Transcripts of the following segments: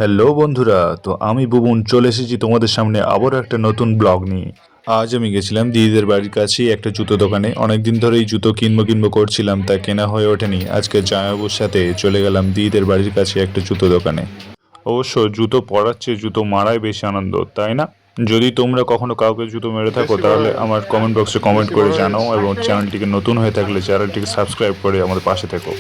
Hello বন্ধুরা, তো আমি বুবুন চলে এসেছি তোমাদের সামনে আবারও একটা নতুন ব্লগ নিয়ে। আজ আমি গেছিলাম দিদিদের বাড়ির কাছেই একটা জুতো দোকানে। অনেকদিন ধরেই জুতো কিনবো করছিলাম, তা কেনা হয়ে ওঠেনি। আজকে জামাইবাবুর সাথে চলে গেলাম দিদিদের বাড়ির কাছে একটা জুতো দোকানে। অবশ্য জুতো পরার চেয়ে জুতো মারাই বেশি আনন্দ, তাই না? যদি তোমরা কখনো কাউকে জুতো মেরে থাকো তাহলে আমার কমেন্ট বক্সে কমেন্ট করে জানাও, এবং চ্যানেলটিকে নতুন হয়ে থাকলে চ্যানেলটিকে সাবস্ক্রাইব করে আমাদের পাশে থেকো।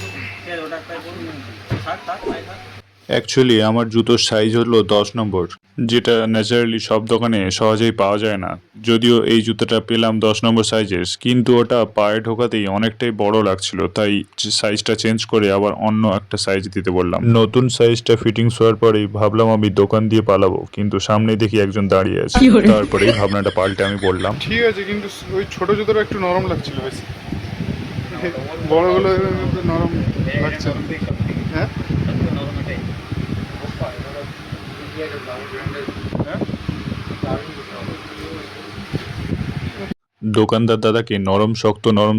অ্যাকচুয়ালি আমার জুতোর সাইজ হলো 10 নম্বর, যেটা ন্যাচারালি সব দোকানে সহজেই পাওয়া যায় না। যদিও এই জুতোটা পেলাম 10 নম্বর সাইজের, কিন্তু ওটা পায়ে ঢোকাতেই অনেকটাই বড় লাগছিল, তাই সাইজটা চেঞ্জ করে আবার অন্য একটা সাইজ দিতে বললাম। নতুন সাইজটা ফিটিংস হওয়ার পরেই ভাবলাম আমি দোকান দিয়ে পালাবো, কিন্তু সামনে দেখি একজন দাঁড়িয়ে আছে। তারপরেই ভাবনাটা পাল্টে আমি বললাম, ঠিক আছে, কিন্তু ওই ছোট জুতোটা একটু নরম লাগছিল বেশি, বড়গুলো নরম লাগছে না। হ্যাঁ, দোকানদার দাদাকে নরম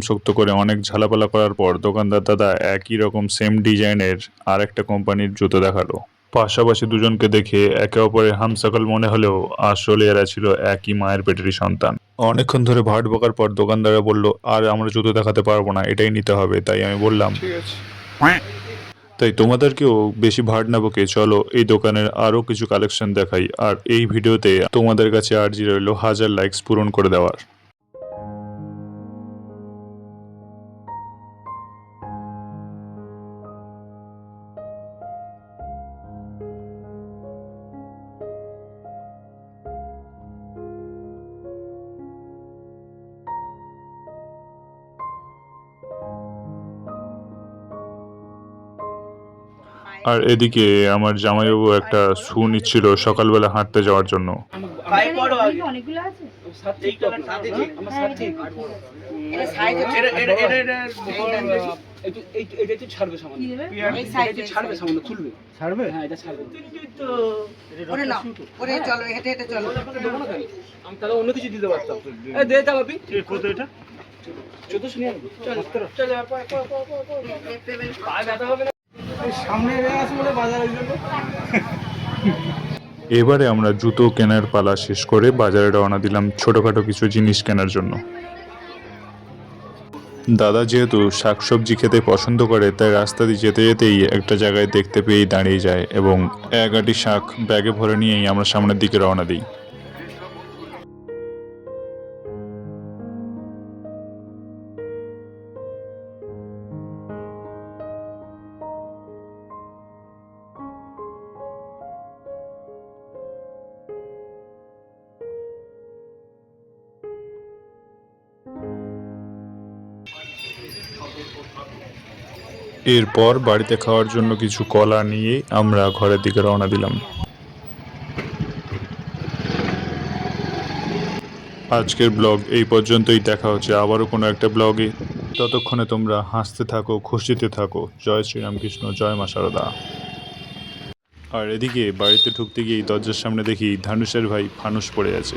শক্ত করে অনেক ঝালাপালা করার পর দোকানদার দাদা একই রকম সেম ডিজাইনের আর একটা কোম্পানির জুতো দেখালো। পাশাপাশি দুজনকে দেখে একে অপরের হামসাকল মনে হলেও আসলে এরা ছিল একই মায়ের পেটেরই সন্তান। অনেকক্ষণ ধরে ভাট বকার পর দোকানদাররা বলল, আর আমরা জুতো দেখাতে পারবো না, এটাই নিতে হবে। তাই আমি বললাম, ঠিক আছে। তাই তোমাদেরকেও বেশি ভাট না বকে চলো এই দোকানের আরো কিছু কালেকশন দেখাই। আর এই ভিডিওতে তোমাদের কাছে আর্জি রইল 1000 লাইকস পূরণ করে দেওয়ার। আর এদিকে আমার জামাইবাবু একটা শু নিচ্ছিল সকালবেলা হাঁটতে যাওয়ার জন্য। অনেকগুলো আছে। অন্য কিছু দিতে পারতাম। সামনে আছে বলে বাজারের জন্য। এবারে আমরা জুতো কেনার পালা শেষ করে বাজারে রওনা দিলাম ছোটখাটো কিছু জিনিস কেনার জন্য। দাদা যেহেতু শাকসবজি খেতে পছন্দ করে, তাই রাস্তা দিয়ে যেতে যেতেই একটা জায়গায় দেখতে পেয়েই দাঁড়িয়ে যায়, এবং এক আটি শাক ব্যাগে ভরে নিয়েই আমরা সামনের দিকে রওনা দিই। এরপর বাড়িতে খাওয়ার জন্য কিছু কলা নিয়ে আমরা ঘরের দিকে রওনা দিলাম। আজকের ব্লগ এই পর্যন্তই, দেখা হচ্ছে আবারও কোনো একটা ব্লগে। ততক্ষণে তোমরা হাসতে থাকো, খুশিতে থাকো। জয় শ্রীরামকৃষ্ণ, জয় মা শারদা। আর এদিকে বাড়িতে ঢুকতে গিয়েই দরজার সামনে দেখি ধানুষের ভাই ফানুস পড়ে আছে।